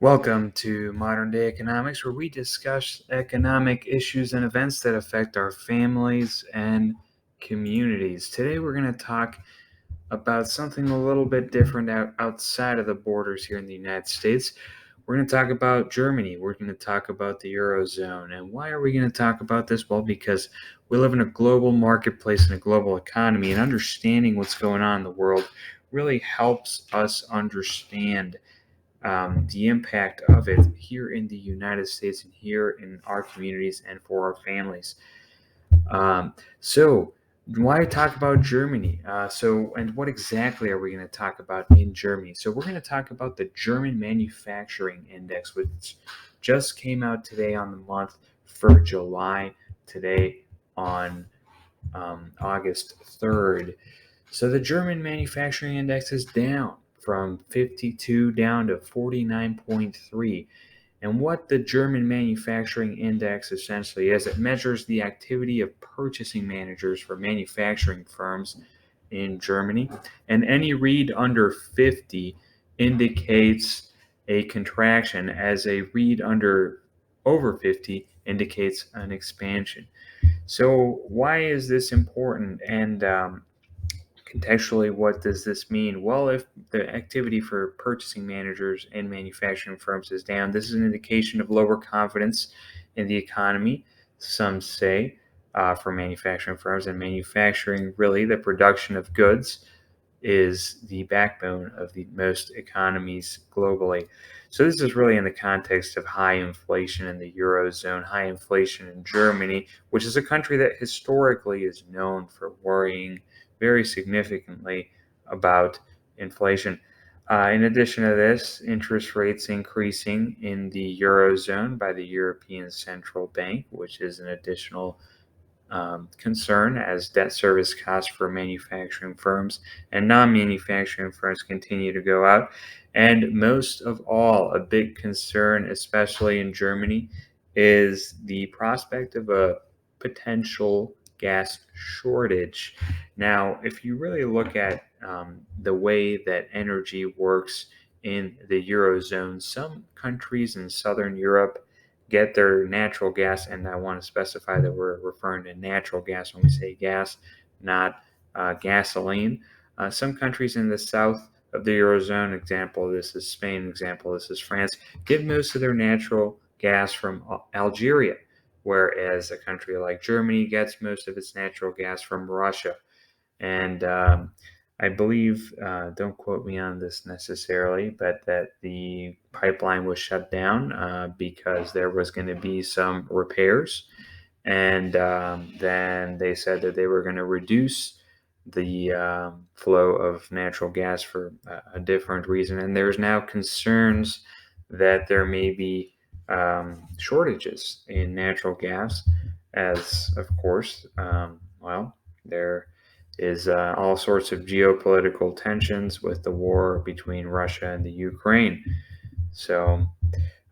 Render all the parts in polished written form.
Welcome to Modern Day Economics, where we discuss economic issues and events that affect our families and communities. Today, we're going to talk about something a little bit different outside of the borders here in the United States. We're going to talk about Germany. We're going to talk about the Eurozone. And why are we going to talk about this? Well, because we live in a global marketplace and a global economy, and understanding what's going on in the world really helps us understand the impact of it here in the United States and here in our communities and for our families. So, why talk about Germany? And what exactly are we going to talk about in Germany? So, we're going to talk about the German Manufacturing Index, which just came out today on the month for July, today on August 3rd. So the German Manufacturing Index is down from 52 down to 49.3. And what the German Manufacturing Index essentially is, it measures the activity of purchasing managers for manufacturing firms in Germany. And any read under 50 indicates a contraction, as a read over 50 indicates an expansion. So, why is this important? And contextually, what does this mean? Well, if the activity for purchasing managers and manufacturing firms is down, this is an indication of lower confidence in the economy, some say, for manufacturing firms. And manufacturing, really, the production of goods, is the backbone of the most economies globally. So this is really in the context of high inflation in the Eurozone, high inflation in Germany, which is a country that historically is known for worrying very significantly about inflation. In addition to this, interest rates increasing in the Eurozone by the European Central Bank, which is an additional concern, as debt service costs for manufacturing firms and non-manufacturing firms continue to go out. And most of all, a big concern, especially in Germany, is the prospect of a potential gas shortage. Now, if you really look at the way that energy works in the Eurozone, some countries in Southern Europe get their natural gas, and I want to specify that we're referring to natural gas when we say gas, not gasoline. Some countries in the south of the Eurozone, example, this is Spain, example, this is France, get most of their natural gas from Algeria, whereas a country like Germany gets most of its natural gas from Russia. And I believe, don't quote me on this necessarily, but that the pipeline was shut down because there was going to be some repairs. And then they said that they were going to reduce the flow of natural gas for a different reason. And there's now concerns that there may be shortages in natural gas, as of course, there is all sorts of geopolitical tensions with the war between Russia and the Ukraine. So,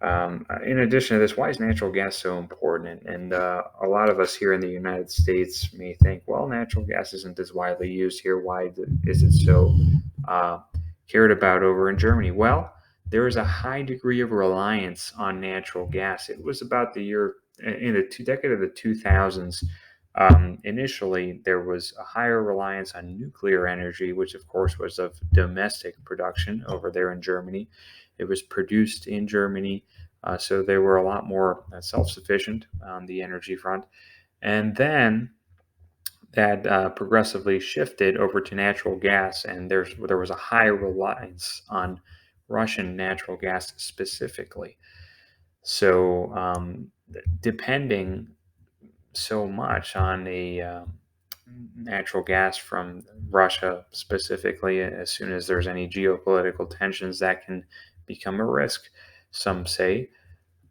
in addition to this, why is natural gas so important? And a lot of us here in the United States may think, well, natural gas isn't as widely used here. Why is it so uh, cared about over in Germany? Well, there is a high degree of reliance on natural gas. It was about the year in the decade of the 2000s. Initially, there was a higher reliance on nuclear energy, which of course was of domestic production over there in Germany. It was produced in Germany, so they were a lot more self sufficient on the energy front. And then that progressively shifted over to natural gas, and there was a high reliance on Russian natural gas specifically. So, depending so much on a natural gas from Russia specifically, as soon as there's any geopolitical tensions, that can become a risk, some say.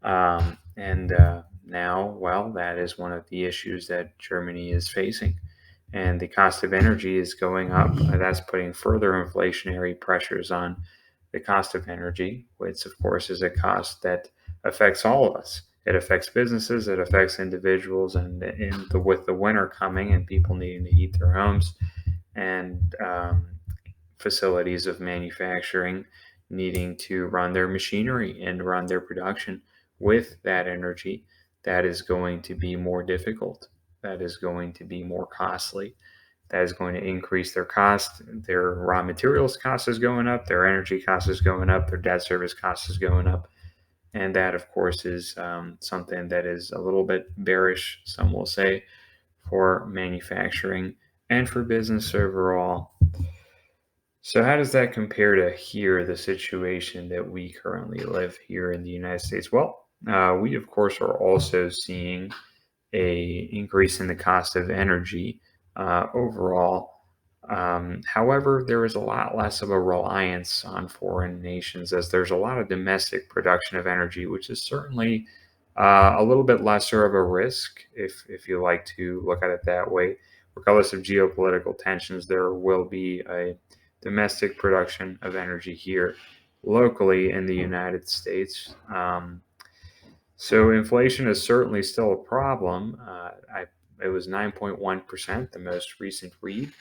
And now, well, that is one of the issues that Germany is facing. And the cost of energy is going up. That's putting further inflationary pressures on the cost of energy, which, of course, is a cost that affects all of us. It affects businesses, it affects individuals, and with the winter coming and people needing to heat their homes and facilities of manufacturing, needing to run their machinery and run their production with that energy, that is going to be more difficult. That is going to be more costly. That is going to increase their cost. Their raw materials cost is going up. Their energy cost is going up. Their debt service cost is going up. And that, of course, is something that is a little bit bearish, some will say, for manufacturing and for business overall. So, how does that compare to here, the situation that we currently live here in the United States? Well, we, of course, are also seeing a increase in the cost of energy overall. However, there is a lot less of a reliance on foreign nations as there's a lot of domestic production of energy, which is certainly a little bit lesser of a risk if you like to look at it that way. Regardless of geopolitical tensions, there will be a domestic production of energy here locally in the United States. So inflation is certainly still a problem. It was 9.1%, the most recent read,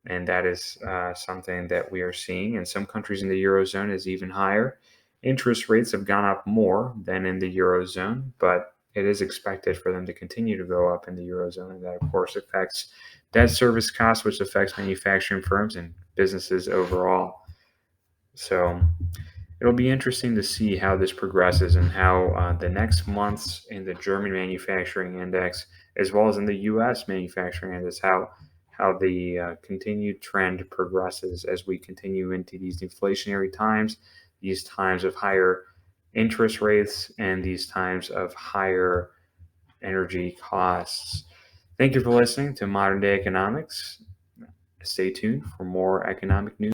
and that is something that we are seeing. In some countries in the Eurozone is even higher. Interest rates have gone up more than in the Eurozone, but it is expected for them to continue to go up in the Eurozone, and that, of course, affects debt service costs, which affects manufacturing firms and businesses overall. So it'll be interesting to see how this progresses and how the next months in the German manufacturing index, as well as in the U.S. manufacturing index, how the continued trend progresses as we continue into these inflationary times, these times of higher interest rates, and these times of higher energy costs. Thank you for listening to Modern Day Economics. Stay tuned for more economic news.